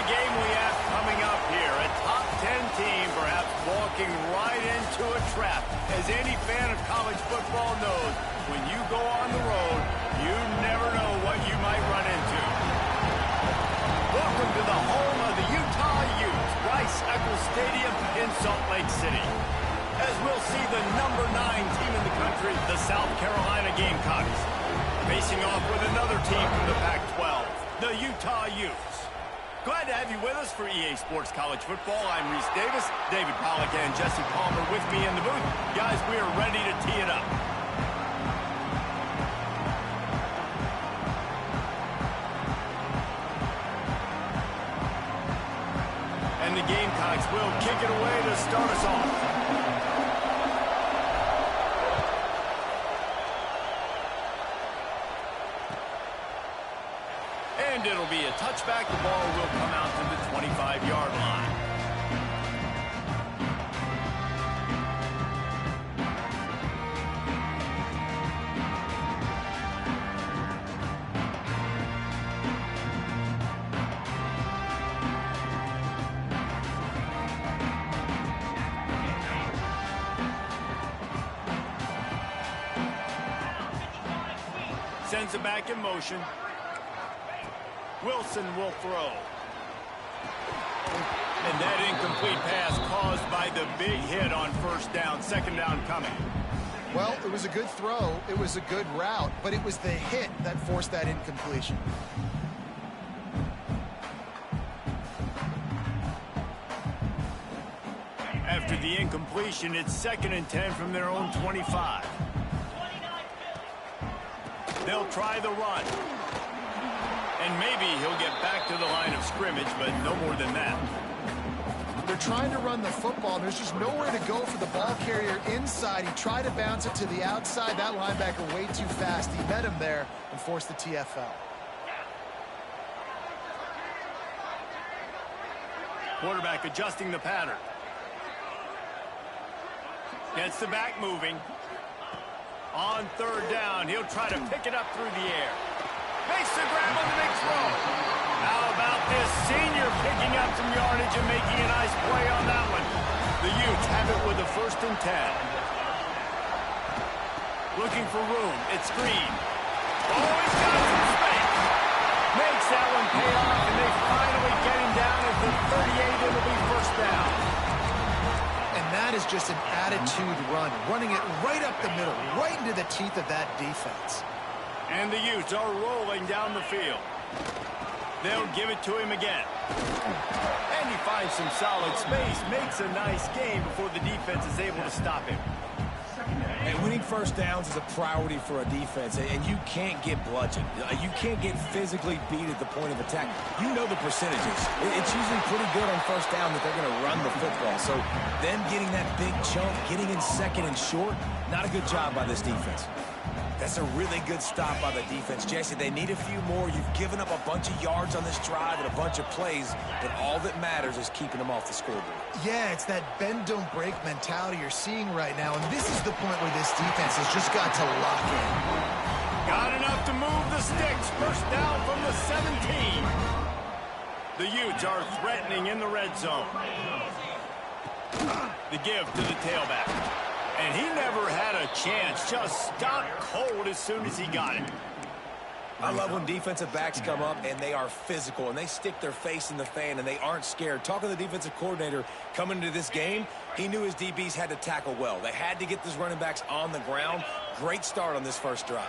the game we have coming up here. A top 10 team perhaps walking right into a trap. As any fan of college football knows, when you go on the road, you never know what you might run into. Welcome to the home of the Utah Utes, Rice Eccles Stadium in Salt Lake City. As we'll see the number 9 team in the country, the South Carolina Gamecocks, facing off with another team from the Pac-12, the Utah Utes. Glad to have you with us for EA Sports College Football. I'm Reese Davis, David Pollack and Jesse Palmer with me in the booth. Guys, we are ready to tee it up. And the Gamecocks will kick it away to start us off. And it'll be a touchback. The ball will come out to the 25-yard line. Sends it back in motion. Wilson will throw. And that incomplete pass caused by the big hit on first down. Second down coming. Well, it was a good throw. It was a good route, but it was the hit that forced that incompletion. After the incompletion, it's 2nd and 10 from their own 25. They'll try the run. And maybe he'll get back to the line of scrimmage, but no more than that. They're trying to run the football. There's just nowhere to go for the ball carrier inside. He tried to bounce it to the outside. That linebacker way too fast. He met him there and forced the TFL. Quarterback adjusting the pattern. Gets the back moving. On 3rd down, he'll try to pick it up through the air. Makes the grab on the big throw. How about this senior picking up some yardage and making a nice play on that one? The Utes have it with a 1st and 10. Looking for room. It's screen. Oh, he's got some space. Makes that one pay off, and they finally get him down at the 38. It'll be 1st down. And that is just an attitude run. Running it right up the middle, right into the teeth of that defense. And the Utes are rolling down the field. They'll give it to him again. And he finds some solid space, makes a nice gain before the defense is able to stop him. And winning first downs is a priority for a defense, and you can't get bludgeoned. You can't get physically beat at the point of attack. You know the percentages. It's usually pretty good on first down that they're going to run the football. So them getting that big chunk, getting in 2nd and short, not a good job by this defense. That's a really good stop by the defense. Jesse, they need a few more. You've given up a bunch of yards on this drive and a bunch of plays, but all that matters is keeping them off the scoreboard. Yeah, it's that bend, don't break mentality you're seeing right now, and this is the point where this defense has just got to lock in. Got enough to move the sticks. 1st down from the 17. The Utes are threatening in the red zone. The give to the tailback. And he never had a chance. Just stopped cold as soon as he got it. I love when defensive backs come up and they are physical and they stick their face in the fan and they aren't scared. Talking to the defensive coordinator coming into this game, he knew his DBs had to tackle well. They had to get these running backs on the ground. Great start on this first drive.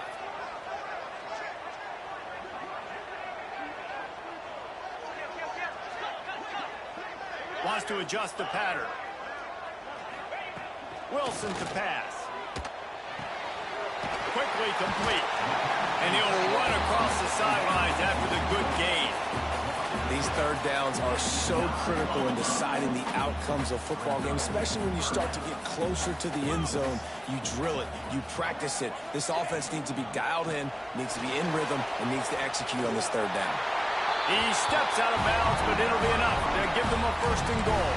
Wants to adjust the pattern. Wilson to pass. Quickly complete. And he'll run across the sidelines after the good gain. These 3rd downs are so critical in deciding the outcomes of football games, especially when you start to get closer to the end zone. You drill it, you practice it. This offense needs to be dialed in, needs to be in rhythm, and needs to execute on this 3rd down. He steps out of bounds, but it'll be enough to give them a first and goal.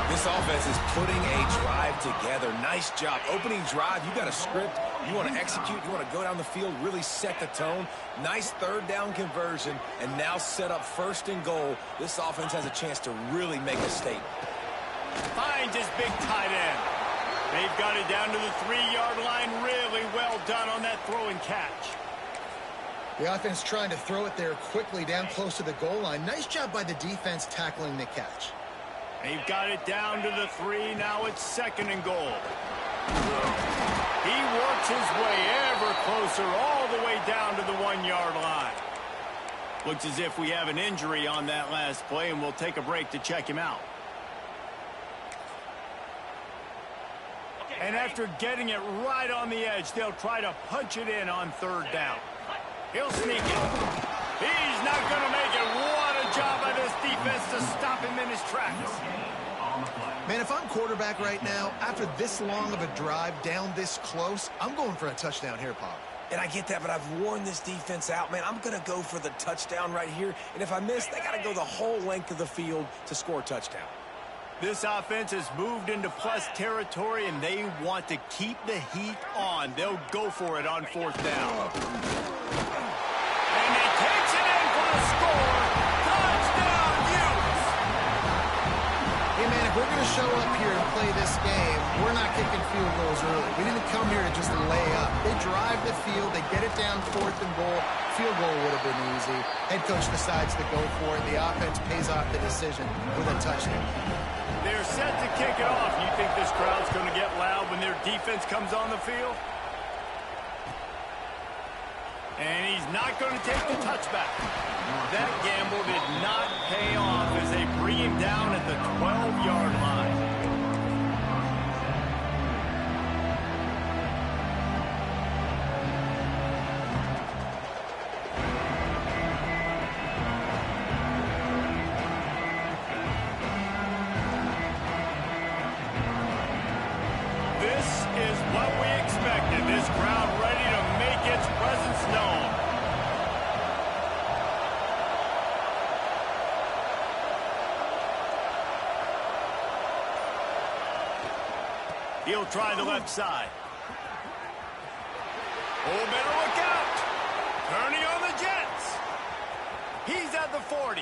This offense is putting a drive together. Nice job. Opening drive, you got a script. You want to execute. You want to go down the field, really set the tone. Nice third down conversion, and now set up first and goal. This offense has a chance to really make a statement. Finds his big tight end. They've got it down to the 3-yard line. Really well done on that throw and catch. The offense trying to throw it there quickly down close to the goal line. Nice job by the defense tackling the catch. They've got it down to the 3. Now it's second and goal. He works his way ever closer all the way down to the 1-yard line. Looks as if we have an injury on that last play, and we'll take a break to check him out. And after getting it right on the edge, they'll try to punch it in on third down. He'll sneak it. He's not going to make it. What a job by this defense to stop him in his tracks. Man, if I'm quarterback right now, after this long of a drive down this close, I'm going for a touchdown here, Pop. And I get that, but I've worn this defense out, man. I'm going to go for the touchdown right here. And if I miss, they got to go the whole length of the field to score a touchdown. This offense has moved into plus territory, and they want to keep the heat on. They'll go for it on fourth down. And he takes it in for the score. Touchdown, Utes! Hey, man, if we're going to show up here and play this game, we're not kicking field goals early. We didn't come here to just lay up. They drive the field. They get it down fourth and goal. Field goal would have been easy. Head coach decides to go for it. The offense pays off the decision with a touchdown. They're set to kick it off. You think this crowd's going to get loud when their defense comes on the field? And he's not going to take the touchback. That gamble did not pay off as they bring him down at the 12-yard line. This crowd ready to make its presence known. He'll try the left side. Oh, better look out. Turning on the Jets. He's at the 40.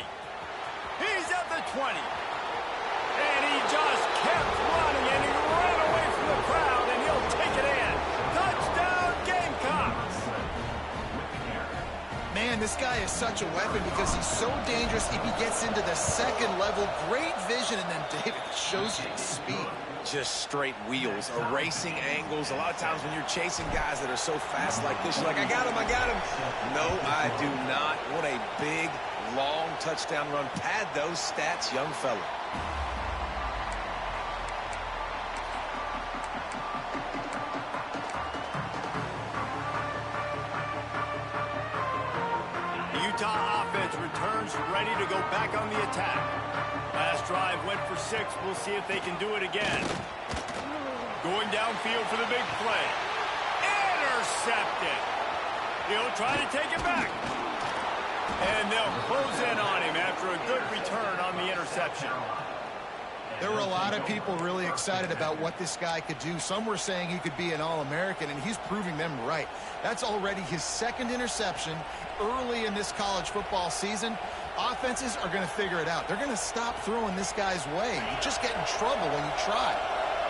He's at the 20. And he just kept running, and he ran away from the crowd, and he'll take it in. Touchdown, Gamecocks! Man, this guy is such a weapon because he's so dangerous if he gets into the second level. Great vision, and then David shows you his speed. Just straight wheels, erasing angles. A lot of times when you're chasing guys that are so fast like this, you're like, I got him, I got him. No, I do not. What a big, long touchdown run. Pad those stats, young fella. Utah offense returns ready to go back on the attack. Last drive went for 6. We'll see if they can do it again. Going downfield for the big play. Intercepted. He'll try to take it back. And they'll close in on him after a good return on the interception. There were a lot of people really excited about what this guy could do. Some were saying he could be an All-American, and he's proving them right. That's already his second interception early in this college football season. Offenses are going to figure it out. They're going to stop throwing this guy's way. You just get in trouble when you try.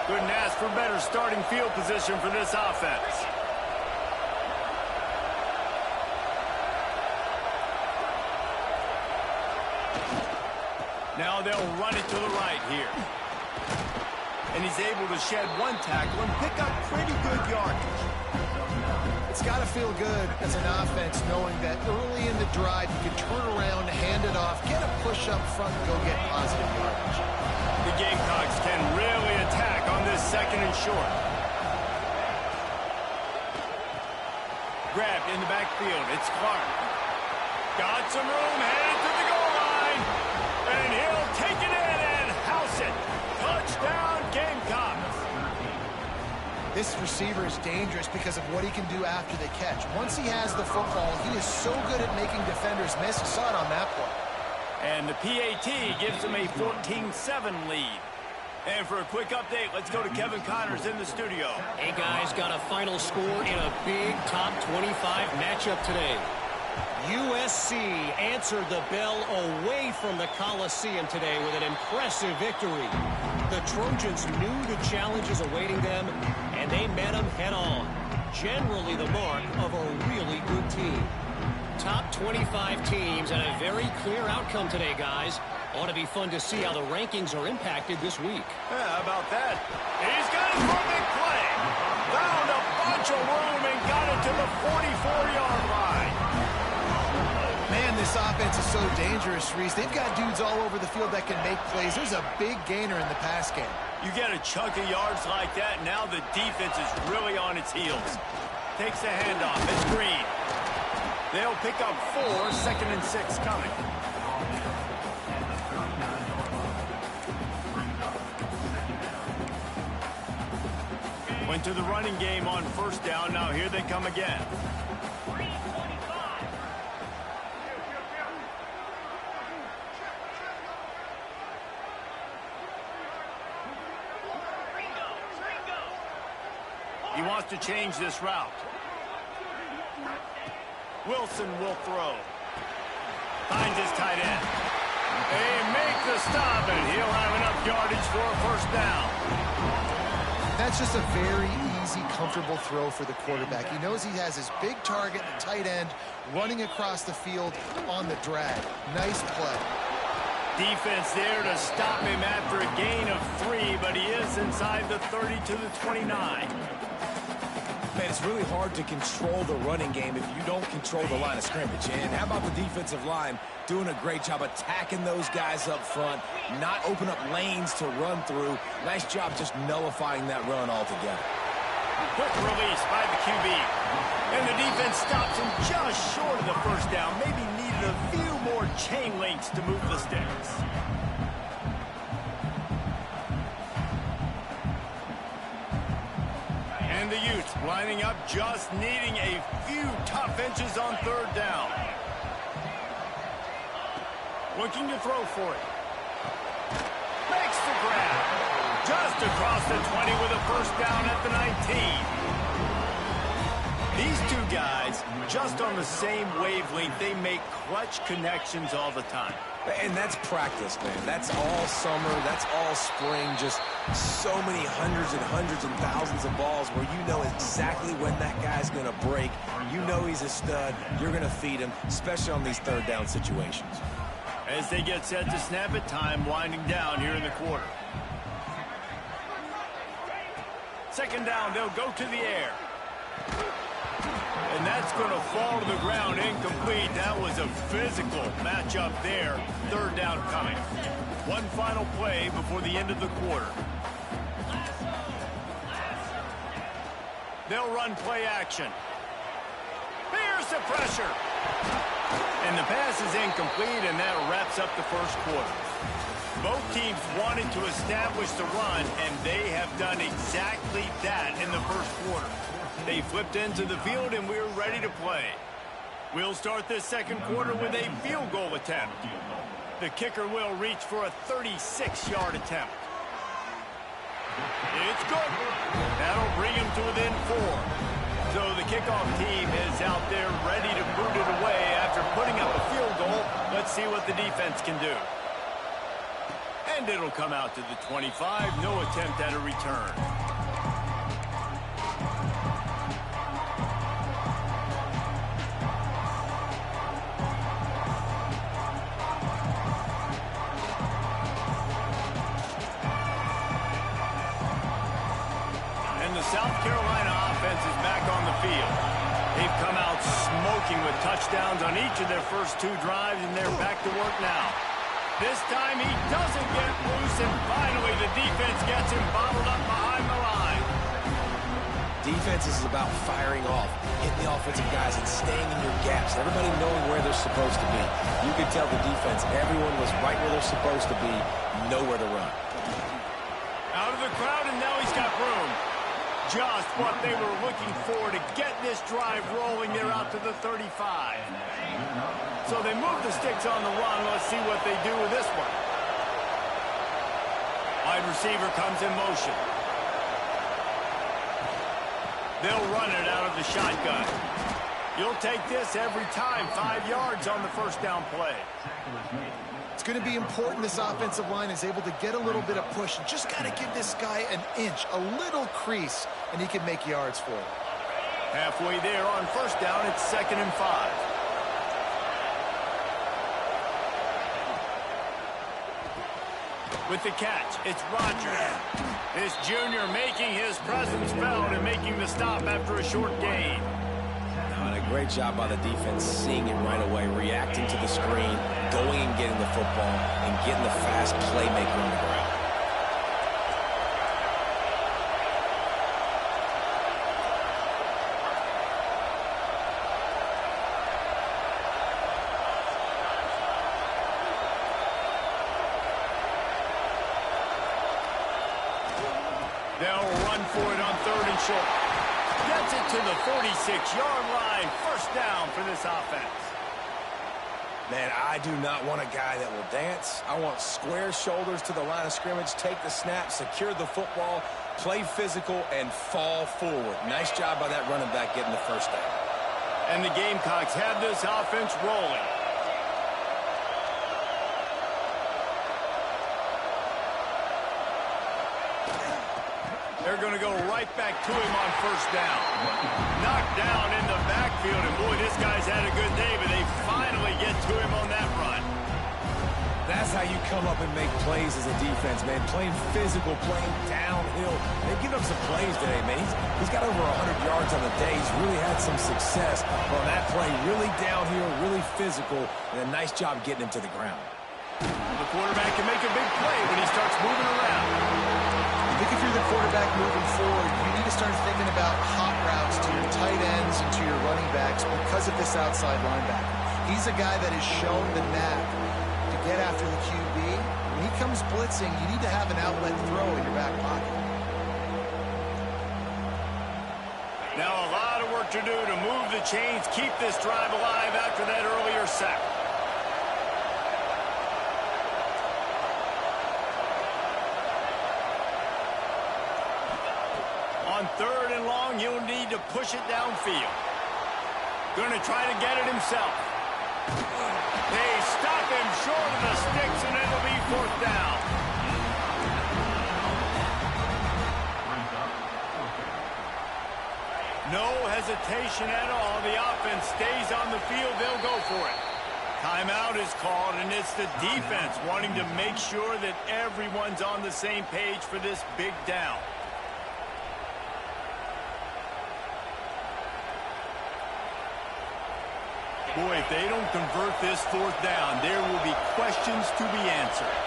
Couldn't ask for better starting field position for this offense. Now they'll run it to the right here. And he's able to shed one tackle and pick up pretty good yardage. It's got to feel good as an offense knowing that early in the drive you can turn around, hand it off, get a push up front, and go get positive yardage. The Gamecocks can really attack on this second and short. Grabbed in the backfield. It's Clark. Got some room, headed to the goal line. And he'll take it in and house it. Touchdown, Gamecocks. This receiver is dangerous because of what he can do after the catch. Once he has the football, he is so good at making defenders miss. You saw it on that play. And the PAT gives him a 14-7 lead. And for a quick update, let's go to Kevin Connors in the studio. Hey, guys, got a final score in a big top 25 matchup today. USC answered the bell away from the Coliseum today with an impressive victory. The Trojans knew the challenges awaiting them, and they met them head-on. Generally the mark of a really good team. Top 25 teams and a very clear outcome today, guys. Ought to be fun to see how the rankings are impacted this week. Yeah, how about that? He's got it for a big play. Found a bunch of room and got it to the 44-yard line. Man, this offense is so dangerous, Reese. They've got dudes all over the field that can make plays. There's a big gainer in the pass game. You get a chunk of yards like that, now the defense is really on its heels. Takes the handoff. It's Green. They'll pick up 4, 2nd and 6 coming. Went to the running game on first down. Now here they come again. He wants to change this route. Wilson will throw. Finds his tight end. They make the stop, and he'll have enough yardage for a first down. That's just a very easy, comfortable throw for the quarterback. He knows he has his big target, the tight end, running across the field on the drag. Nice play. Defense there to stop him after a gain of 3, but he is inside the 30 to the 29. Man, it's really hard to control the running game if you don't control the line of scrimmage. And how about the defensive line doing a great job attacking those guys up front, not open up lanes to run through. Nice job just nullifying that run altogether. Quick release by the QB. And the defense stops him just short of the first down. Maybe needed a few more chain links to move the sticks. And the Utes lining up, just needing a few tough inches on third down. Looking to throw for it. Makes the grab. Just across the 20 with a first down at the 19. These two guys, just on the same wavelength, they make clutch connections all the time. And that's practice, man. That's all summer. That's all spring. Just so many hundreds and thousands of balls where you know exactly when that guy's going to break. You know he's a stud. You're going to feed him, especially on these third down situations. As they get set to snap it, time winding down here in the quarter. Second down, they'll go to the air. And that's going to fall to the ground incomplete. That was a physical matchup there. Third down coming. One final play before the end of the quarter. They'll run play action. Here's the pressure. And the pass is incomplete, and that wraps up the first quarter. Both teams wanted to establish the run, and they have done exactly that in the first quarter. They flipped into the field, and we're ready to play. We'll start this second quarter with a field goal attempt. The kicker will reach for a 36-yard attempt. It's good. That'll bring him to within 4. So the kickoff team is out there ready to boot it away after putting up a field goal. Let's see what the defense can do. And it'll come out to the 25. No attempt at a return. South Carolina offense is back on the field. They've come out smoking with touchdowns on each of their first 2 drives, and they're back to work now. This time he doesn't get loose, and finally the defense gets him bottled up behind the line. Defense is about firing off, hitting the offensive guys, and staying in your gaps. Everybody knowing where they're supposed to be. You could tell the defense, everyone was right where they're supposed to be, nowhere to run. Out of the crowd, and now he's got room. just what they were looking for to get this drive rolling there out to the 35. So they move the sticks on the run. Let's see what they do with this one. Wide receiver comes in motion. They'll run it out of the shotgun. You'll take this every time. 5 yards on the first down play. It's going to be important this offensive line is able to get a little bit of push. And just got to give this guy an inch, a little crease, and he can make yards for it. Halfway there on first down, it's 2nd and 5. With the catch, it's Rodgers. This junior making his presence felt and making the stop after a short gain. And a great job by the defense, seeing it right away, reacting to the screen, going and getting the football, and getting the fast playmaker on the ground. They'll run for it on 3rd and short. Gets it to the 46-yard line. First down for this offense. Man, I do not want a guy that will dance. I want square shoulders to the line of scrimmage, take the snap, secure the football, play physical, and fall forward. Nice job by that running back getting the first down. And the Gamecocks have this offense rolling. They're going to go right back to him on first down. Knocked down in the backfield, and boy, this guy's had a good day, but they finally get to him on that run. That's how you come up and make plays as a defense, man. Playing physical, playing downhill. They've given up some plays today, man. He's got over 100 yards on the day. He's really had some success on that play. Really downhill, really physical, and a nice job getting him to the ground. The quarterback can make a big play when he starts moving around. I think if you're the quarterback moving forward, you need to start thinking about hot routes to your tight ends and to your running backs because of this outside linebacker. He's a guy that has shown the knack to get after the QB. When he comes blitzing, you need to have an outlet throw in your back pocket. Now a lot of work to do to move the chains, keep this drive alive after that earlier sack. On 3rd and long, he'll need to push it downfield. Going to try to get it himself. They stop him short of the sticks, and it'll be 4th down. No hesitation at all. The offense stays on the field. They'll go for it. Timeout is called, and it's the defense wanting to make sure that everyone's on the same page for this big down. Boy, if they don't convert this 4th down, there will be questions to be answered.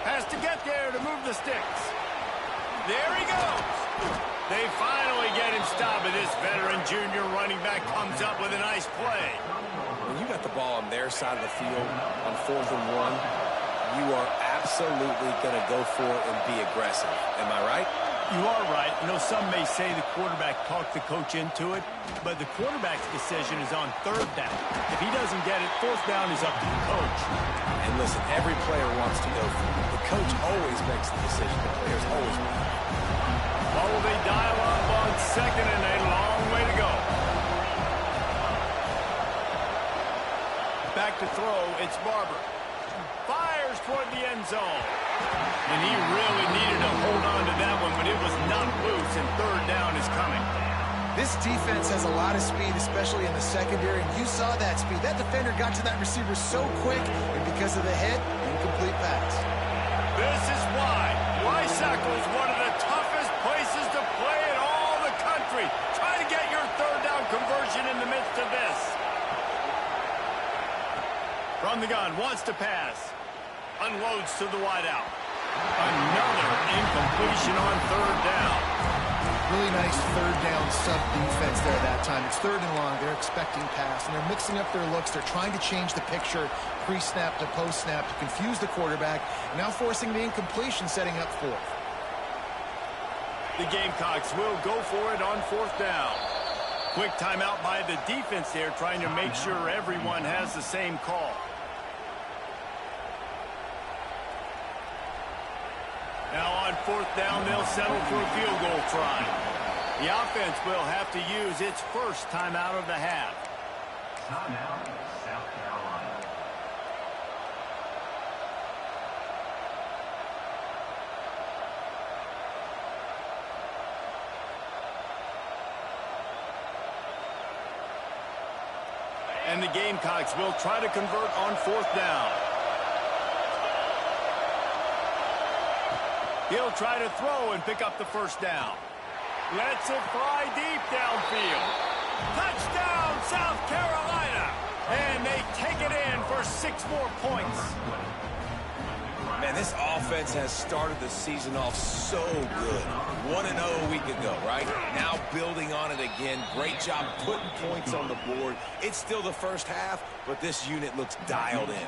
Has to get there to move the sticks. There he goes. They finally get him stopped, and this veteran junior running back comes up with a nice play. When you got the ball on their side of the field on 4th and 1, you are absolutely going to go for it and be aggressive. Am I right? You are right. You know, some may say the quarterback talked the coach into it, but the quarterback's decision is on 3rd down. If he doesn't get it, 4th down is up to the coach. And listen, every player wants to go for it. The coach always makes the decision. The players always want it. Well, will they dial up on 2nd and a long way to go? Back to throw, it's Barber. Fires toward the end zone. And he really needed to hold on to that one, but it was not loose, and 3rd down is coming. This defense has a lot of speed, especially in the secondary, and you saw that speed. That defender got to that receiver so quick, and because of the hit, incomplete pass. This is why Rice-Eccles is one of the toughest places to play in all the country. Try to get your 3rd down conversion in the midst of this. From the gun, wants to pass. Unloads to the wideout. Another incompletion on 3rd down. Really nice 3rd down sub-defense there that time. It's 3rd and long. They're expecting pass, and they're mixing up their looks. They're trying to change the picture pre-snap to post-snap to confuse the quarterback, now forcing the incompletion, setting up 4th. The Gamecocks will go for it on 4th down. Quick timeout by the defense there, trying to make sure everyone has the same call. Now on 4th down, they'll settle for a field goal try. The offense will have to use its first timeout of the half. Timeout, South Carolina. And the Gamecocks will try to convert on 4th down. He'll try to throw and pick up the first down. Lets it fly deep downfield. Touchdown, South Carolina! And they take it in for 6 more points. Man, this offense has started the season off so good. 1-0 a week ago, right? Now building on it again. Great job putting points on the board. It's still the first half, but this unit looks dialed in.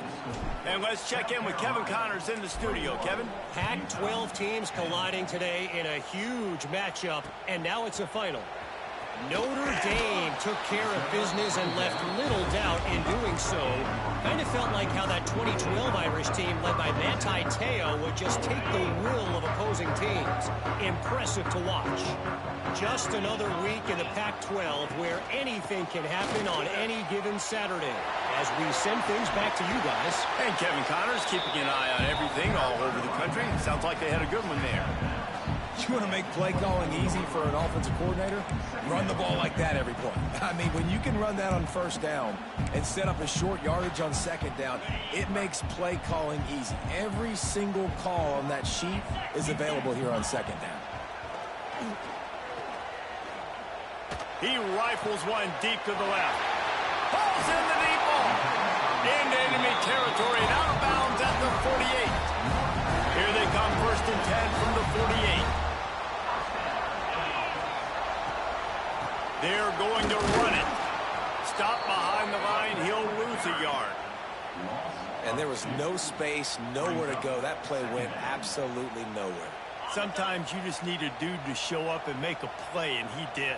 And let's check in with Kevin Connors in the studio. Kevin? Pac-12 teams colliding today in a huge matchup, and now it's a final. Notre Dame took care of business and left little doubt in doing so. Kind of felt like how that 2012 Irish team led by Manti Te'o would just take the will of opposing teams. Impressive to watch. Just another week in the Pac-12 where anything can happen on any given Saturday. As we send things back to you guys. And Kevin Connors keeping an eye on everything all over the country. Sounds like they had a good one there. You want to make play calling easy for an offensive coordinator? Run the ball like that every point. I mean, when you can run that on 1st down and set up a short yardage on 2nd down, it makes play calling easy. Every single call on that sheet is available here on 2nd down. He rifles one deep to the left. Pulls in the deep ball. Into enemy territory and out of bounds at the 48. Here they come, 1st and 10 from the 48. They're going to run it. Stop behind the line. He'll lose a yard. And there was no space, nowhere to go. That play went absolutely nowhere. Sometimes you just need a dude to show up and make a play, and he did.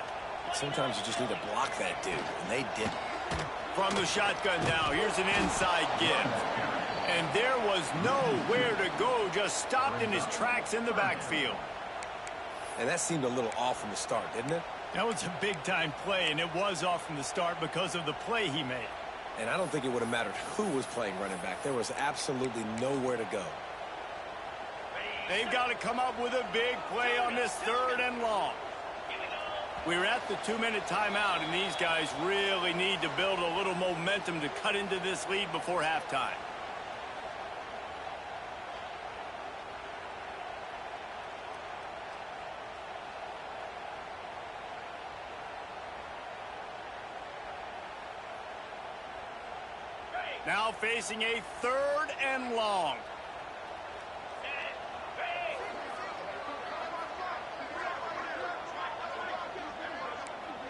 Sometimes you just need to block that dude, and they didn't. From the shotgun now, here's an inside give. And there was nowhere to go, just stopped in his tracks in the backfield. And that seemed a little off from the start, didn't it? That was a big-time play, and it was off from the start because of the play he made. And I don't think it would have mattered who was playing running back. There was absolutely nowhere to go. They've got to come up with a big play on this 3rd and long. We're at the 2-minute timeout, and these guys really need to build a little momentum to cut into this lead before halftime. Now facing a 3rd and long.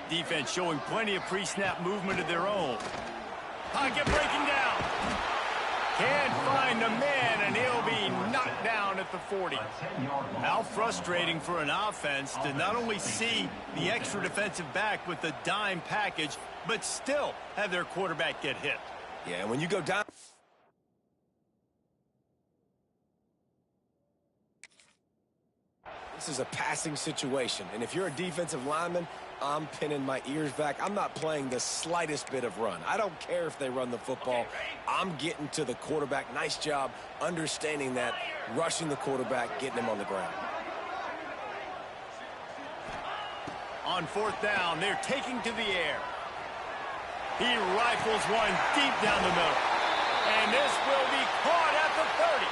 Defense showing plenty of pre-snap movement of their own. Pocket breaking down. Can't find the man, and he'll be knocked down at the 40. How frustrating for an offense to not only see the extra defensive back with the dime package, but still have their quarterback get hit. Yeah, and when you go down... This is a passing situation, and if you're a defensive lineman, I'm pinning my ears back. I'm not playing the slightest bit of run. I don't care if they run the football. I'm getting to the quarterback. Nice job understanding that, rushing the quarterback, getting him on the ground. On 4th down, they're taking to the air. He rifles one deep down the middle. And this will be caught at the 30.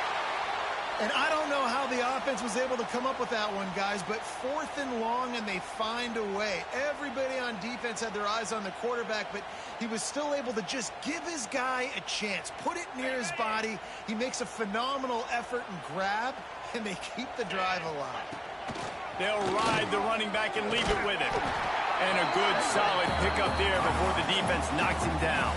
And I don't know how the offense was able to come up with that one, guys, but 4th and long, and they find a way. Everybody on defense had their eyes on the quarterback, but he was still able to just give his guy a chance, put it near his body. He makes a phenomenal effort and grab, and they keep the drive alive. They'll ride the running back and leave it with him. And a good, solid pickup there before the defense knocks him down.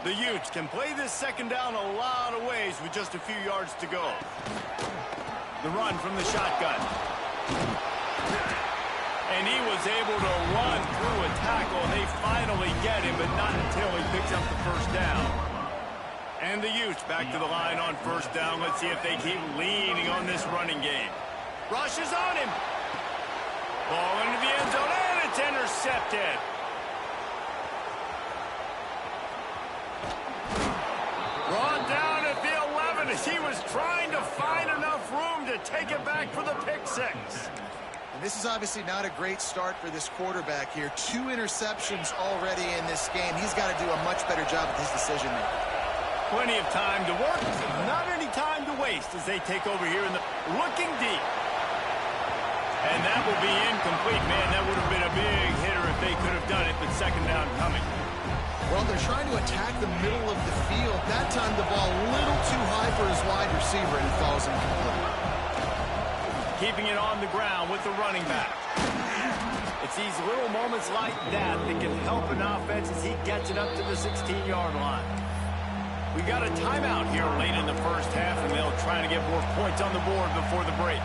The Utes can play this second down a lot of ways with just a few yards to go. The run from the shotgun. And he was able to run through a tackle, and they finally get him, but not until he picks up the first down. And the Utes back to the line on first down. Let's see if they keep leaning on this running game. Rush is on him. Ball into the end zone, and it's intercepted. Brought down at the 11 as he was trying to find enough room to take it back for the pick six. And this is obviously not a great start for this quarterback here. 2 interceptions already in this game. He's got to do a much better job with his decision-making. Plenty of time to work, not any time to waste as they take over here in the looking deep. And that will be incomplete, man. That would have been a big hitter if they could have done it, but second down coming. Well, they're trying to attack the middle of the field. That time the ball a little too high for his wide receiver, and it falls incomplete. Keeping it on the ground with the running back. It's these little moments like that that can help an offense as he gets it up to the 16-yard line. We got a timeout here late in the first half, and they'll try to get more points on the board before the break.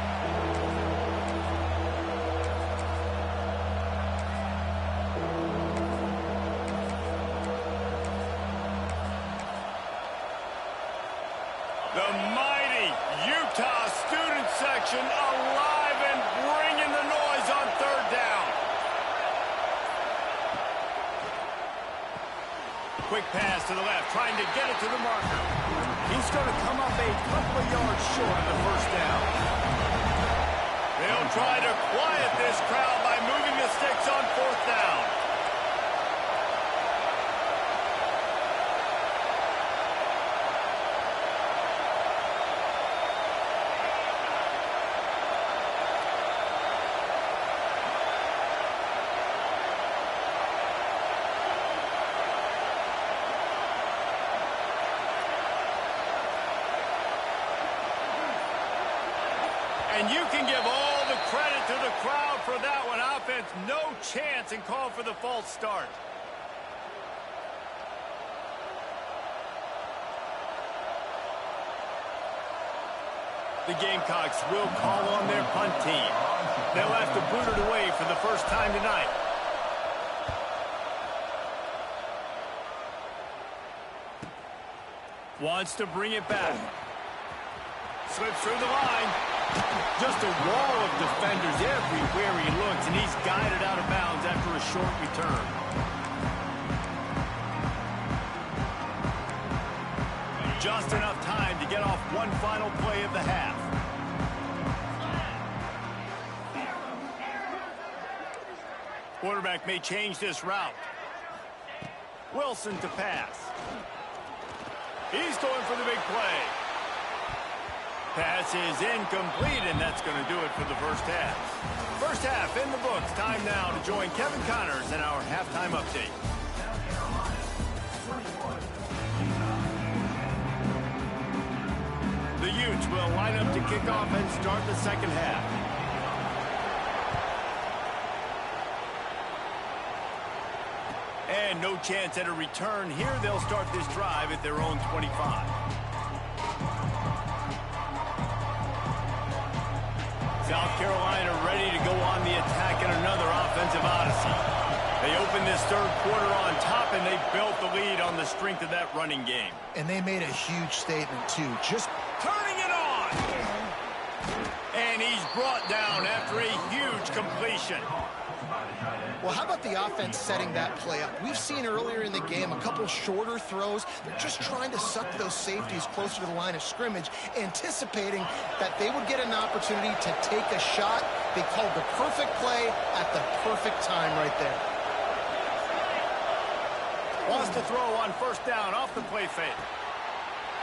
The mighty Utah student section alive and bringing the noise on third down. Quick pass to the left, trying to get it to the marker. He's going to come up a couple of yards short of the first down. They'll try to quiet this crowd by moving the sticks on fourth down. And you can give all the credit to the crowd for that one. Offense, no chance, and call for the false start. The Gamecocks will call on their punt team. They'll have to boot it away for the first time tonight. Wants to bring it back. Slips through the line. Just a wall of defenders everywhere he looks, and he's guided out of bounds after a short return. Just enough time to get off one final play of the half. Quarterback may change this route. Wilson to pass. He's going for the big play. Pass is incomplete, and that's going to do it for the first half. First half in the books. Time now to join Kevin Connors in our halftime update. The Utes will line up to kick off and start the second half. And no chance at a return here. They'll start this drive at their own 25. South Carolina ready to go on the attack in another offensive odyssey. They opened this third quarter on top, and they built the lead on the strength of that running game. And they made a huge statement, too. Just turning it on. And he's brought down after a huge completion. Well, how about the offense setting that play up? We've seen earlier in the game a couple shorter throws. They're just trying to suck those safeties closer to the line of scrimmage, anticipating that they would get an opportunity to take a shot. They called the perfect play at the perfect time right there. Wants to throw on first down off the play fake.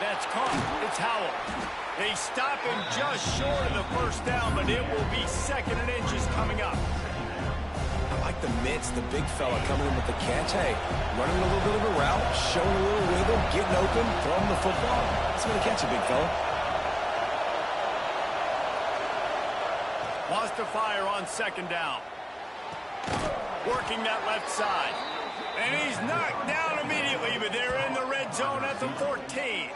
That's caught. It's Howell. They stop him just short of the first down, but it will be second and inches coming up. I like the mitts, the big fella coming in with the catch. Hey, running a little bit of a route, showing a little wiggle, getting open, throwing the football. It's going to catch a big fella. Wants to fire on second down. Working that left side. And he's knocked down immediately, but they're in the red zone at the 14.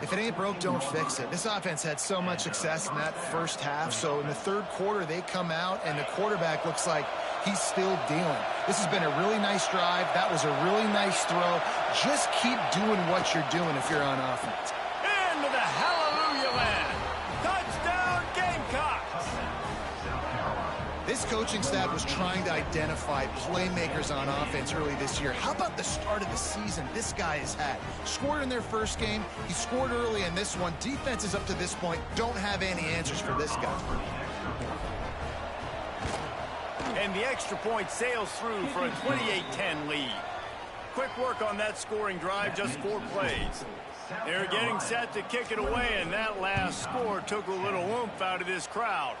If it ain't broke, don't fix it. This offense had so much success in that first half, so in the third quarter, they come out, and the quarterback looks like he's still dealing. This has been a really nice drive. That was a really nice throw. Just keep doing what you're doing if you're on offense. Into the hallelujah land. Touchdown, Gamecocks. This coaching staff was trying to identify playmakers on offense early this year. How about the start of the season this guy has had? Scored in their first game. He scored early in this one. Defenses up to this point don't have any answers for this guy. And the extra point sails through for a 28-10 lead. Quick work on that scoring drive, just 4 plays. They're getting set to kick it away, and that last score took a little oomph out of this crowd.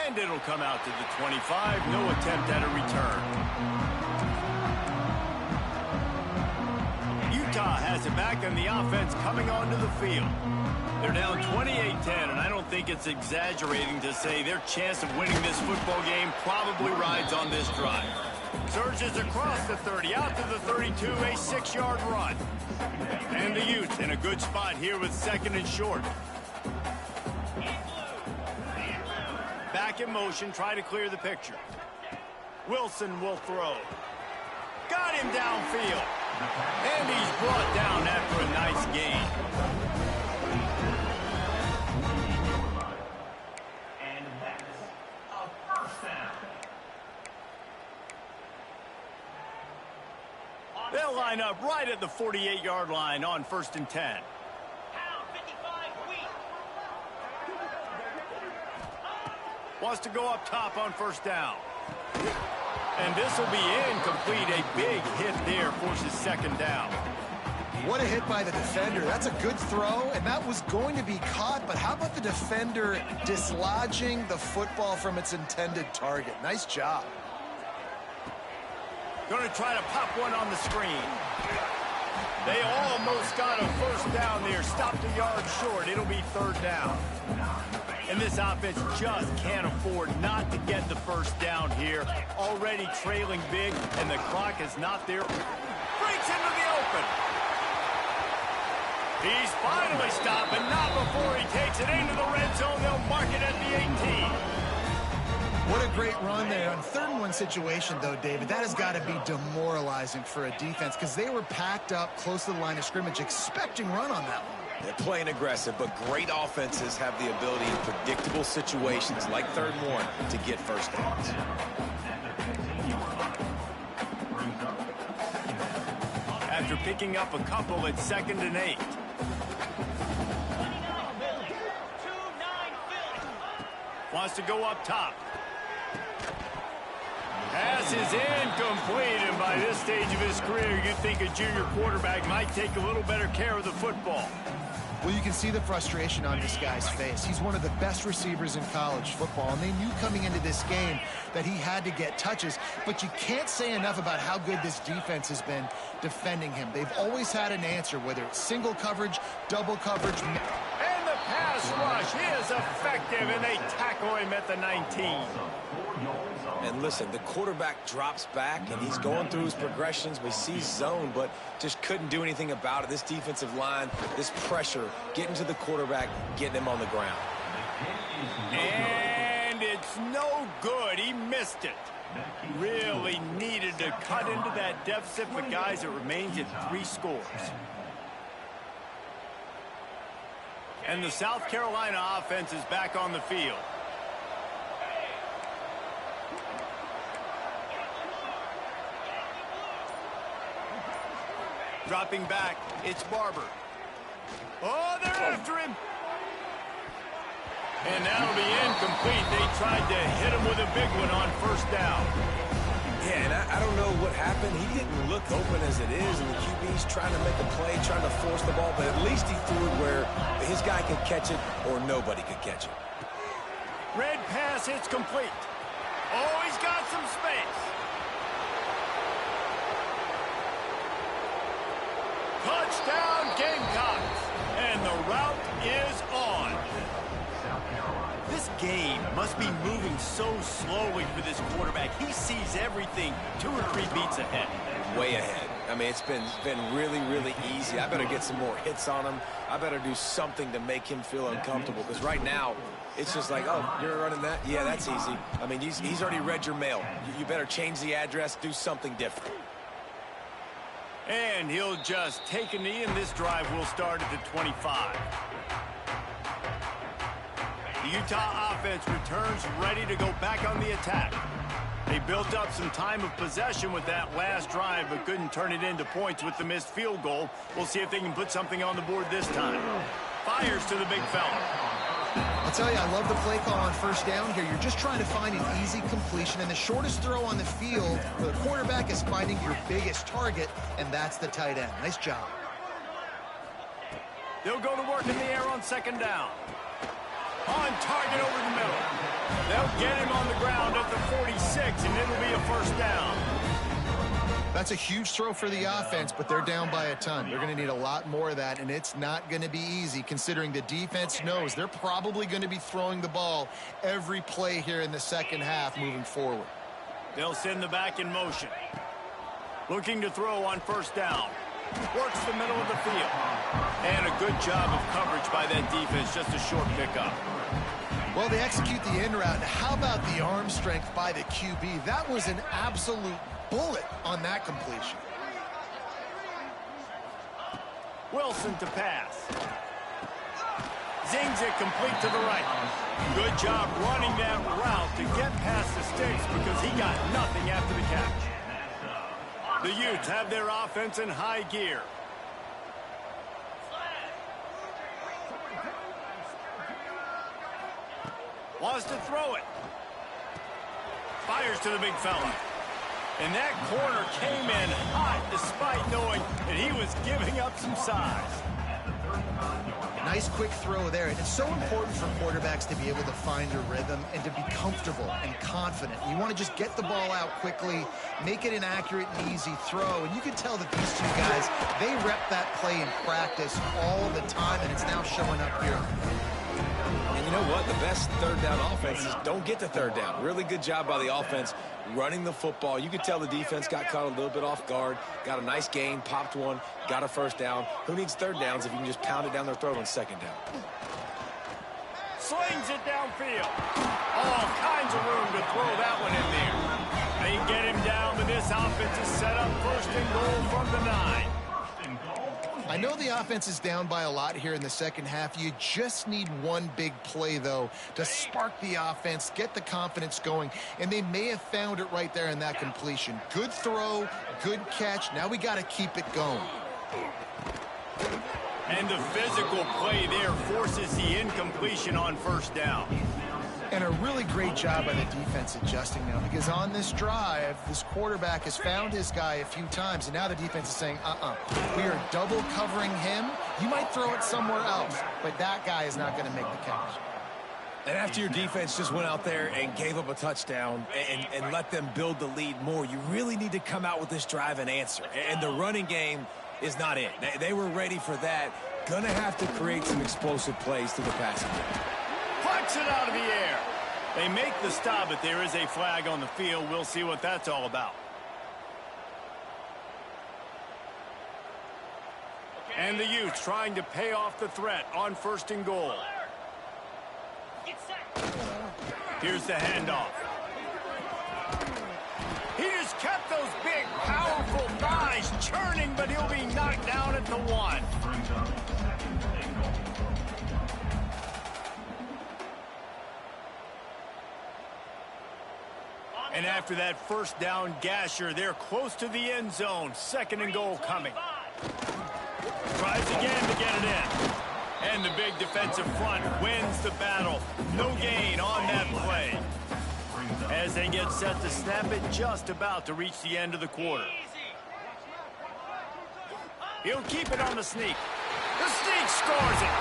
And it'll come out to the 25. No attempt at a return. Utah has it back, and the offense coming onto the field. They're down 28-10, and I don't think it's exaggerating to say their chance of winning this football game probably rides on this drive. Surges across the 30, out to the 32, a 6-yard run. And the Utes in a good spot here with 2nd and short. Back in motion, try to clear the picture. Wilson will throw. Got him downfield. And he's brought down after a nice gain. And that's a first down. They'll line up right at the 48-yard line on 1st and 10. Wants to go up top on 1st down. And this will be incomplete. A big hit there forces 2nd down. What a hit by the defender. That's a good throw, and that was going to be caught, but how about the defender dislodging the football from its intended target? Nice job. Going to try to pop one on the screen. They almost got a 1st down there. Stopped a yard short. It'll be 3rd down. And this offense just can't afford not to get the 1st down here. Already trailing big, and the clock is not there. Breaks into the open. He's finally stopped, but not before he takes it into the red zone. They'll mark it at the 18. What a great run there. On 3rd and 1 situation, though, David, that has got to be demoralizing for a defense because they were packed up close to the line of scrimmage, expecting run on that one. They're playing aggressive, but great offenses have the ability in predictable situations like 3rd and 1 to get 1st downs. After picking up a couple at 2nd and 8. Wants to go up top. Pass is incomplete, and by this stage of his career, you'd think a junior quarterback might take a little better care of the football. Well, you can see the frustration on this guy's face. He's one of the best receivers in college football, and they knew coming into this game that he had to get touches, but you can't say enough about how good this defense has been defending him. They've always had an answer, whether it's single coverage, double coverage. And the pass rush is effective, and they tackle him at the 19. And listen, the quarterback drops back, and he's going through his progressions. We see zone, but just couldn't do anything about it. This defensive line, this pressure, getting to the quarterback, getting him on the ground. And it's no good. He missed it. Really needed to cut into that deficit, but guys, it remains at 3 scores. And the South Carolina offense is back on the field. Dropping back, it's Barber. Oh, they're after him. And that'll be incomplete. They tried to hit him with a big one on 1st down. Yeah, and I don't know what happened. He didn't look open as it is, and the QB's trying to make a play, trying to force the ball, but at least he threw it where his guy could catch it or nobody could catch it. Red pass, it's complete. Oh, he's got some space. Touchdown, Gamecocks. And the route is on. This game must be moving so slowly for this quarterback. He sees everything 2 or 3 beats ahead. Way ahead. I mean, it's been really, really easy. I better get some more hits on him. I better do something to make him feel uncomfortable, because right now, it's just like, oh, you're running that? Yeah, that's easy. I mean, he's already read your mail. You better change the address, do something different. And he'll just take a knee, and this drive will start at the 25. The Utah offense returns ready to go back on the attack. They built up some time of possession with that last drive, but couldn't turn it into points with the missed field goal. We'll see if they can put something on the board this time. Fires to the big fella. I'll tell you, I love the play call on first down here. You're just trying to find an easy completion, and the shortest throw on the field for the quarterback is finding your biggest target, and that's the tight end. Nice job. They'll go to work in the air on second down. On target over the middle. They'll get him on the ground at the 46, and it'll be a first down. That's a huge throw for the offense, but they're down by a ton. They're going to need a lot more of that, and it's not going to be easy considering the defense knows they're probably going to be throwing the ball every play here in the second half moving forward. They'll send the back in motion. Looking to throw on first down. Works the middle of the field. And a good job of coverage by that defense, just a short pickup. Well, they execute the end route. How about the arm strength by the QB? That was an absolute bullet on that completion. Wilson to pass. Zings it complete to the right. Good job running that route to get past the sticks because he got nothing after the catch. The Utes have their offense in high gear. Wants to throw it. Fires to the big fella. And that corner came in hot despite knowing that he was giving up some size. Nice quick throw there. And it's so important for quarterbacks to be able to find a rhythm and to be comfortable and confident. You want to just get the ball out quickly, make it an accurate and easy throw. And you can tell that these two guys, they rep that play in practice all the time, and it's now showing up here. And you know what? The best third down offense is don't get to third down. Really good job by the offense running the football. You could tell the defense got caught a little bit off guard, got a nice gain, popped one, got a first down. Who needs third downs if you can just pound it down their throat on second down? Slings it downfield. All kinds of room to throw that one in there. They get him down, but this offense is set up first and goal from the 9. I know the offense is down by a lot here in the second half. You just need one big play, though, to spark the offense, get the confidence going, and they may have found it right there in that completion. Good throw, good catch. Now we got to keep it going. And the physical play there forces the incompletion on first down. And a really great job by the defense adjusting now, because on this drive, this quarterback has found his guy a few times, and now the defense is saying, we are double covering him. You might throw it somewhere else, but that guy is not going to make the catch. And after your defense just went out there and gave up a touchdown and let them build the lead more, you really need to come out with this drive and answer. And the running game is not it. They were ready for that. Gonna have to create some explosive plays to the passing game. Plucks it out of the air. They make the stop, but there is a flag on the field. We'll see what that's all about. And the Utes trying to pay off the threat on first and goal. Here's the handoff. He just kept those big, powerful thighs churning, but he'll be knocked down at the 1. And after that first down gasher, they're close to the end zone. Second and goal coming. Tries again to get it in. And the big defensive front wins the battle. No gain on that play. As they get set to snap it, just about to reach the end of the quarter. He'll keep it on the sneak. The sneak scores it.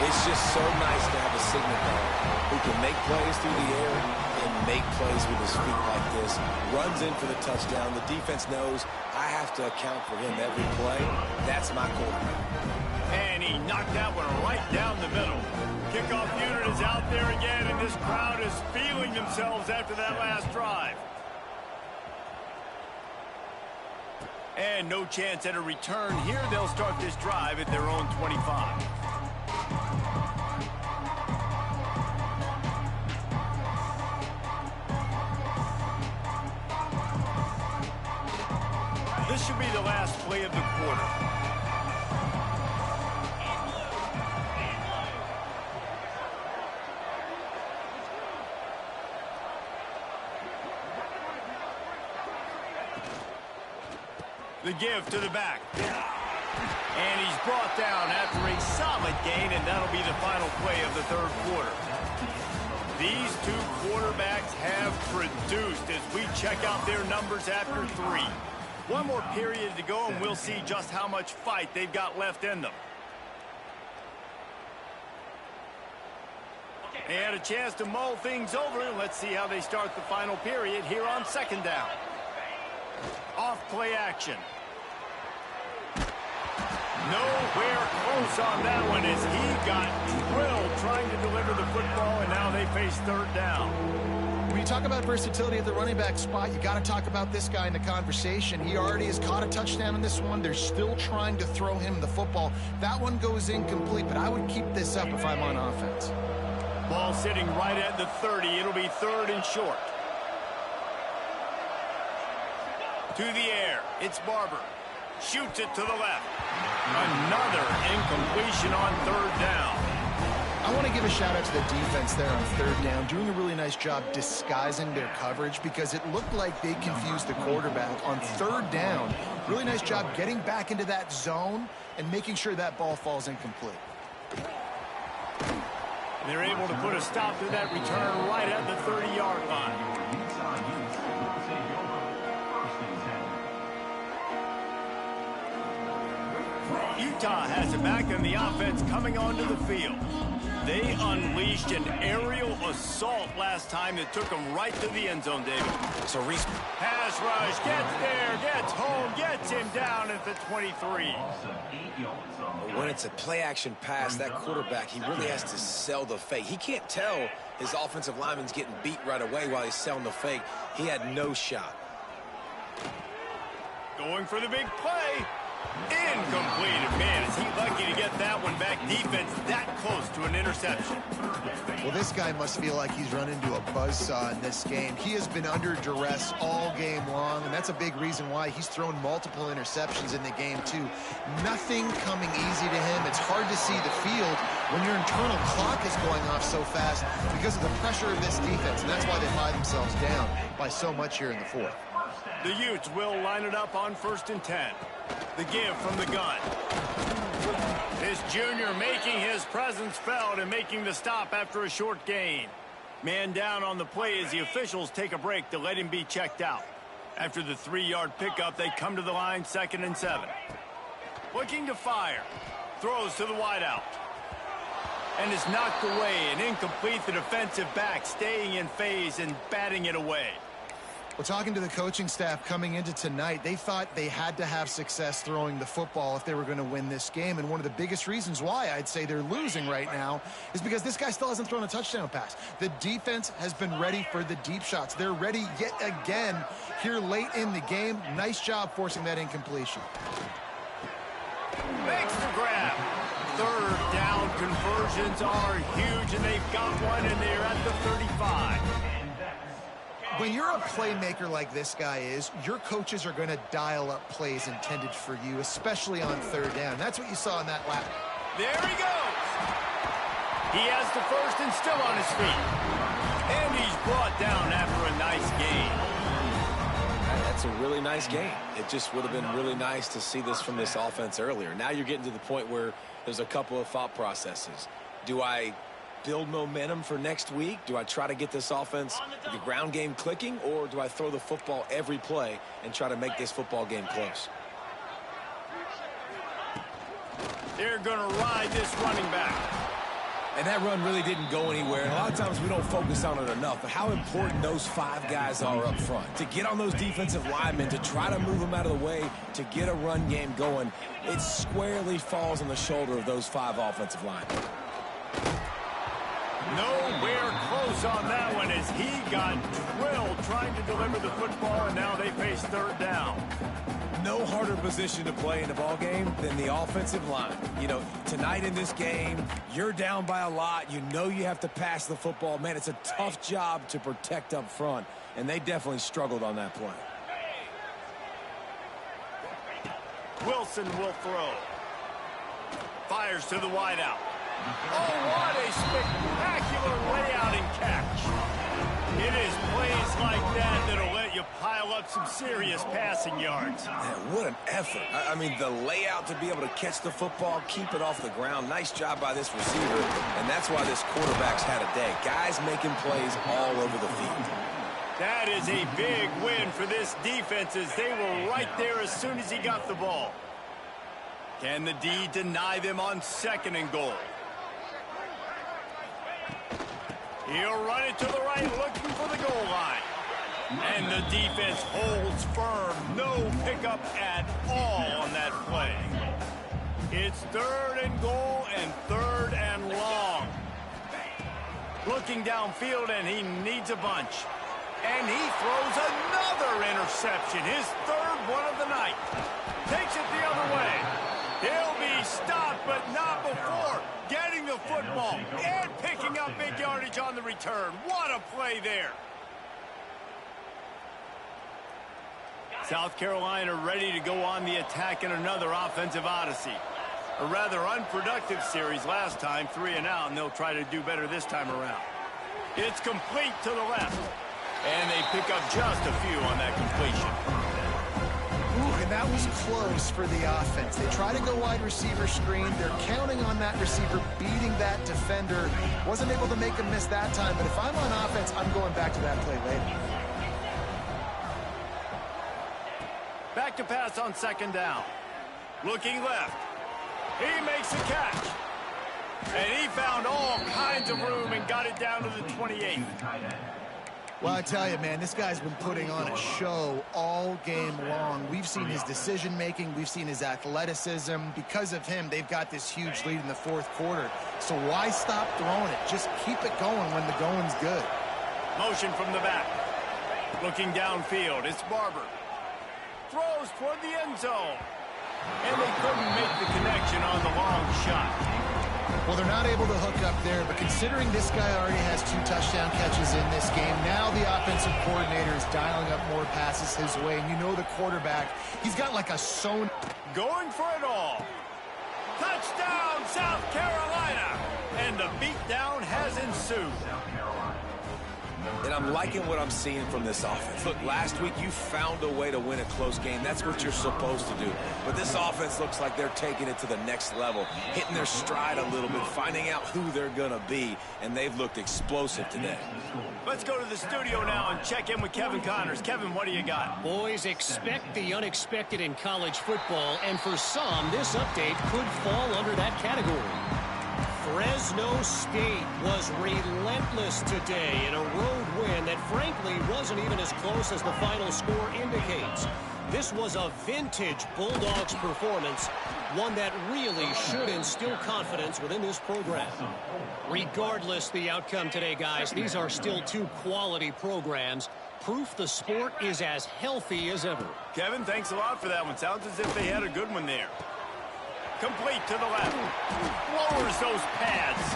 It's just so nice to have a signal guard who can make plays through the air and make plays with his feet like this. Runs in for the touchdown. The defense knows I have to account for him every play. That's my quarterback. And he knocked that one right down the middle. Kickoff unit is is out there again, and this crowd is feeling themselves after that last drive. And no chance at a return here. They'll start this drive at their own 25. This should be the last play of the quarter. The give to the back. And he's brought down after a solid gain, and that'll be the final play of the third quarter. These two quarterbacks have produced as we check out their numbers after 3. One more period to go, and we'll see just how much fight they've got left in them. They had a chance to mull things over. Let's see how they start the final period here on second down. Off play action. Nowhere close on that one as he got drilled trying to deliver the football, and now they face third down. When you talk about versatility at the running back spot, you got to talk about this guy in the conversation. He already has caught a touchdown in this one. They're still trying to throw him the football. That one goes incomplete, but I would keep this up if I'm on offense. Ball sitting right at the 30. It'll be third and short. To the air. It's Barber. Shoots it to the left. Another incompletion on third down. I want to give a shout out to the defense there on third down, doing a really nice job disguising their coverage because it looked like they confused the quarterback on third down. Really nice job getting back into that zone and making sure that ball falls incomplete. They're able to put a stop to that return right at the 30-yard line. Utah has it back, and the offense coming onto the field. They unleashed an aerial assault last time that took them right to the end zone, David. So Reese. Pass rush, gets there, gets home, gets him down at the 23. When it's a play-action pass, that quarterback, he really has to sell the fake. He can't tell his offensive lineman's getting beat right away while he's selling the fake. He had no shot. Going for the big play. Incomplete. Man, is he lucky to get that one back. Defense that close to an interception. Well, this guy must feel like he's run into a buzzsaw in this game. He has been under duress all game long, and that's a big reason why he's thrown multiple interceptions in the game, too. Nothing coming easy to him. It's hard to see the field when your internal clock is going off so fast because of the pressure of this defense, and that's why they find themselves down by so much here in the fourth. The Utes will line it up on 1st and 10. The give from the gun. This junior making his presence felt and making the stop after a short gain. Man down on the play as the officials take a break to let him be checked out. After the 3-yard pickup, they come to the line 2nd and 7. Looking to fire. Throws to the wideout. And is knocked away and incomplete. The defensive back staying in phase and batting it away. Well, talking to the coaching staff coming into tonight, they thought they had to have success throwing the football if they were going to win this game. And one of the biggest reasons why I'd say they're losing right now is because this guy still hasn't thrown a touchdown pass. The defense has been ready for the deep shots. They're ready yet again here late in the game. Nice job forcing that incompletion. Makes the grab. Third down conversions are huge, and they've got one, and they're at the 35. When you're a playmaker like this guy is, your coaches are going to dial up plays intended for you, especially on third down. That's what you saw in that lap. There he goes. He has the first and still on his feet. And he's brought down after a nice gain. That's a really nice game. It just would have been really nice to see this from this offense earlier. Now you're getting to the point where there's a couple of thought processes. Do I build momentum for next week? Do I try to get this offense, the ground game clicking, or do I throw the football every play and try to make this football game close? They're going to ride this running back. And that run really didn't go anywhere. And a lot of times we don't focus on it enough, but how important those 5 guys are up front. To get on those defensive linemen, to try to move them out of the way, to get a run game going, it squarely falls on the shoulder of those 5 offensive linemen. Nowhere close on that one as he got drilled trying to deliver the football, and now they face third down. No harder position to play in the ball game than the offensive line. You know, tonight in this game, you're down by a lot. You know you have to pass the football. Man, it's a tough job to protect up front, and they definitely struggled on that play. Wilson will throw. Fires to the wideout. Oh, what a spectacular layout and catch. It is plays like that that'll let you pile up some serious passing yards. Man, what an effort. I mean, the layout to be able to catch the football, keep it off the ground. Nice job by this receiver, and that's why this quarterback's had a day. Guys making plays all over the field. That is a big win for this defense as they were right there as soon as he got the ball. Can the D deny them on 2nd and goal? He'll run it to the right, looking for the goal line. And the defense holds firm. No pickup at all on that play. It's 3rd and goal and 3rd and long. Looking downfield, and he needs a bunch. And he throws another interception, his 3rd one of the night. Takes it the other way. He'll be stopped, but not before getting the football and picking up big yardage on the return. What a play there. South Carolina ready to go on the attack in another offensive odyssey. A rather unproductive series last time, 3 and out, and they'll try to do better this time around. It's complete to the left. And they pick up just a few on that completion. Ooh, and that was close for the offense. They try to go wide receiver screen. They're counting on that receiver beating that defender. Wasn't able to make him miss that time, but if I'm on offense, I'm going back to that play later. Back to pass on 2nd down. Looking left. He makes a catch. And he found all kinds of room and got it down to the 28. Well, I tell you, man, this guy's been putting on a show all game long. We've seen his decision-making. We've seen his athleticism. Because of him, they've got this huge lead in the 4th quarter. So why stop throwing it? Just keep it going when the going's good. Motion from the back. Looking downfield, it's Barber. Throws toward the end zone. And they couldn't make the connection on the long shot. Well, they're not able to hook up there, but considering this guy already has 2 touchdown catches in this game, now the offensive coordinator is dialing up more passes his way. And you know the quarterback, he's got like a zone. Going for it all. Touchdown, South Carolina. And the beatdown has ensued. And I'm liking what I'm seeing from this offense. Look, last week you found a way to win a close game. That's what you're supposed to do. But this offense looks like they're taking it to the next level, hitting their stride a little bit, finding out who they're going to be, and they've looked explosive today. Let's go to the studio now and check in with Kevin Connors. Kevin, what do you got? Boys, expect the unexpected in college football, and for some, this update could fall under that category. Fresno State was relentless today in a road win that frankly wasn't even as close as the final score indicates. This was a vintage Bulldogs performance, one that really should instill confidence within this program. Regardless the outcome today, guys, these are still 2 quality programs. Proof the sport is as healthy as ever. Kevin, thanks a lot for that one. Sounds as if they had a good one there. Complete to the left. Lowers those pads.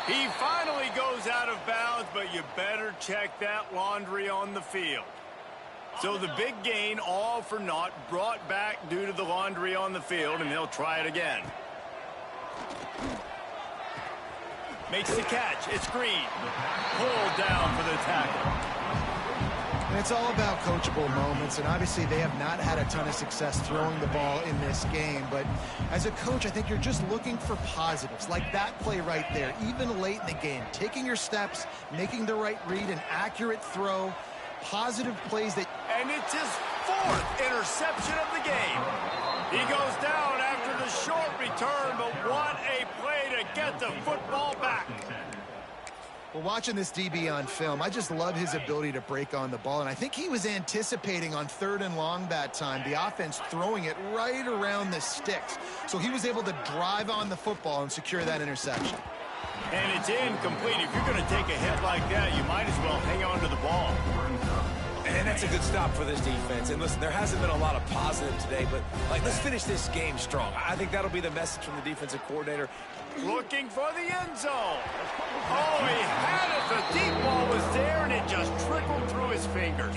He finally goes out of bounds, but you better check that laundry on the field. So the big gain, all for naught, brought back due to the laundry on the field, and they'll try it again. Makes the catch. It's Green. Pulled down for the tackle. And it's all about coachable moments, and obviously they have not had a ton of success throwing the ball in this game. But as a coach, I think you're just looking for positives, like that play right there, even late in the game. Taking your steps, making the right read, an accurate throw, positive plays that... And it's his 4th interception of the game. He goes down after the short return, but what a play to get the football back. Well, watching this DB on film, I just love his ability to break on the ball. And I think he was anticipating on 3rd and long that time, the offense throwing it right around the sticks. So he was able to drive on the football and secure that interception. And it's incomplete. If you're going to take a hit like that, you might as well hang on to the ball. And that's a good stop for this defense. And listen, there hasn't been a lot of positive today, but let's finish this game strong. I think that'll be the message from the defensive coordinator. Looking for the end zone. Oh, he had it. The deep ball was there, and it just trickled through his fingers.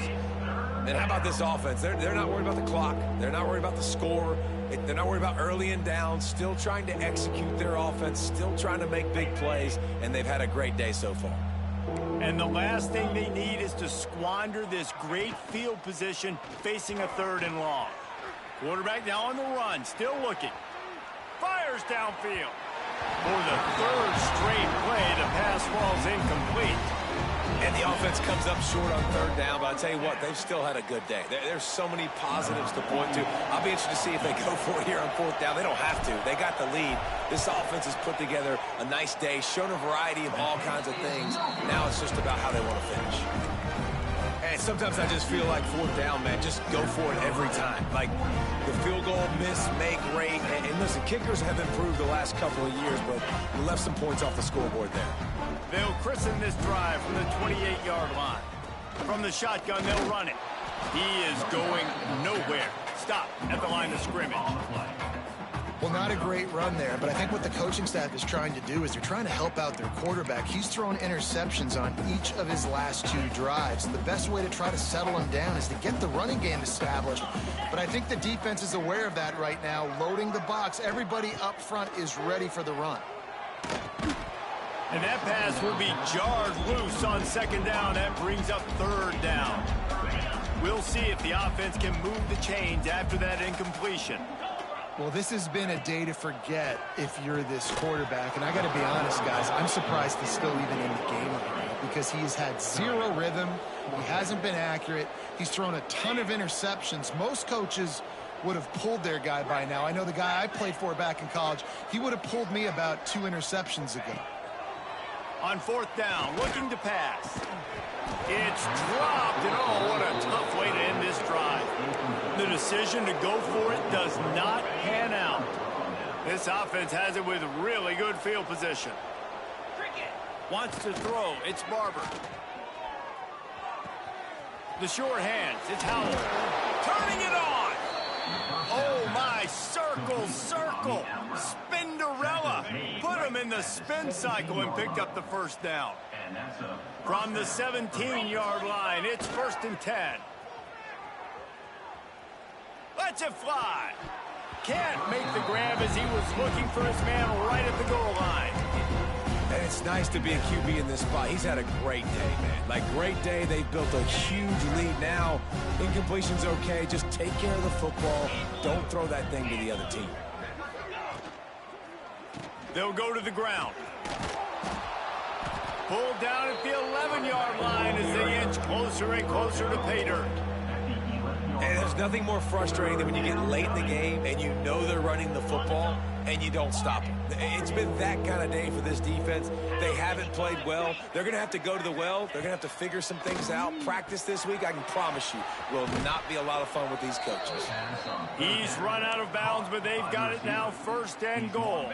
And how about this offense? They're not worried about the clock. They're not worried about the score. They're not worried about early and down. Still trying to execute their offense. Still trying to make big plays. And they've had a great day so far. And the last thing they need is to squander this great field position facing a 3rd and long. Quarterback now on the run. Still looking. Fires downfield. For the 3rd straight play, the pass falls incomplete. And the offense comes up short on 3rd down, but I'll tell you what, they've still had a good day. There's so many positives to point to. I'll be interested to see if they go for it here on 4th down. They don't have to. They got the lead. This offense has put together a nice day, shown a variety of all kinds of things. Now it's just about how they want to finish. And sometimes I just feel like 4th down, man, just go for it every time. Like the field goal miss, make great. And listen, kickers have improved the last couple of years, but we left some points off the scoreboard there. They'll christen this drive from the 28-yard line. From the shotgun, they'll run it. He is going nowhere. Stop at the line of scrimmage. Well, not a great run there, but I think what the coaching staff is trying to do is they're trying to help out their quarterback. He's thrown interceptions on each of his last 2 drives. The best way to try to settle him down is to get the running game established. But I think the defense is aware of that right now, loading the box. Everybody up front is ready for the run. And that pass will be jarred loose on 2nd down. That brings up 3rd down. We'll see if the offense can move the chains after that incompletion. Well, this has been a day to forget if you're this quarterback. And I got to be honest, guys, I'm surprised he's still even in the game right now because he's had 0 rhythm. He hasn't been accurate. He's thrown a ton of interceptions. Most coaches would have pulled their guy by now. I know the guy I played for back in college, he would have pulled me about 2 interceptions ago. On 4th down, looking to pass. It's dropped, and oh, what a tough way to end this drive. The decision to go for it does not pan out. This offense has it with really good field position. Wants to throw. It's Barber. The short hands. It's Howell. Turning it on. Oh, my. Circle. Spinderella. Put him in the spin cycle and picked up the 1st down. From the 17-yard line, it's 1st and 10. Lets it fly. Can't make the grab as he was looking for his man right at the goal line. And it's nice to be a QB in this spot. He's had a great day, man. Like, great day. They've built a huge lead now. Incompletion's okay. Just take care of the football. Don't throw that thing to the other team. They'll go to the ground. Pulled down at the 11-yard line as they inch closer and closer to pay dirt. And there's nothing more frustrating than when you get late in the game and you know they're running the football and you don't stop them. It's been that kind of day for this defense. They haven't played well. They're going to have to go to the well. They're going to have to figure some things out. Practice this week, I can promise you, will not be a lot of fun with these coaches. He's run out of bounds, but they've got it now 1st and goal.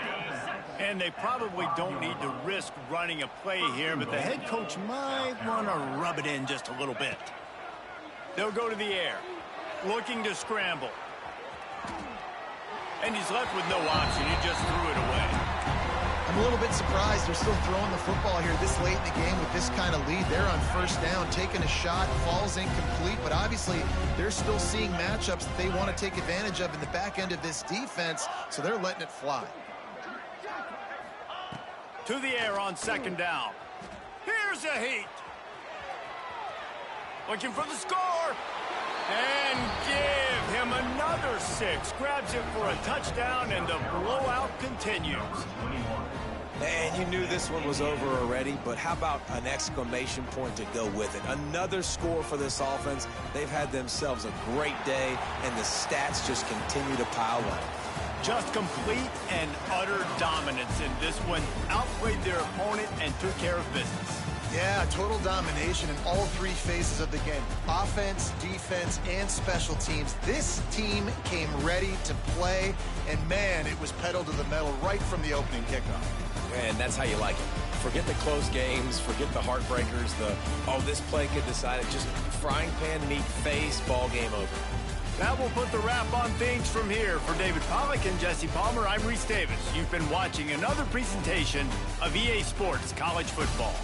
And they probably don't need to risk running a play here, but the head coach might want to rub it in just a little bit. They'll go to the air, looking to scramble. And he's left with no option. He just threw it away. I'm a little bit surprised they're still throwing the football here this late in the game with this kind of lead. They're on 1st down, taking a shot, falls incomplete, but obviously they're still seeing matchups that they want to take advantage of in the back end of this defense, so they're letting it fly. To the air on 2nd down. Here's a heat. Looking for the score. And give him another 6. Grabs it for a touchdown, and the blowout continues. And you knew this one was over already, but how about an exclamation point to go with it? Another score for this offense. They've had themselves a great day, and the stats just continue to pile up. Just complete and utter dominance in this one. Outplayed their opponent and took care of business. Yeah, total domination in all 3 phases of the game. Offense, defense, and special teams. This team came ready to play, and man, it was pedal to the metal right from the opening kickoff. And that's how you like it. Forget the close games. Forget the heartbreakers. Oh, this play could decide it. Just frying pan meet face, ball game over. That will put the wrap on things from here. For David Pollack and Jesse Palmer, I'm Reese Davis. You've been watching another presentation of EA Sports College Football.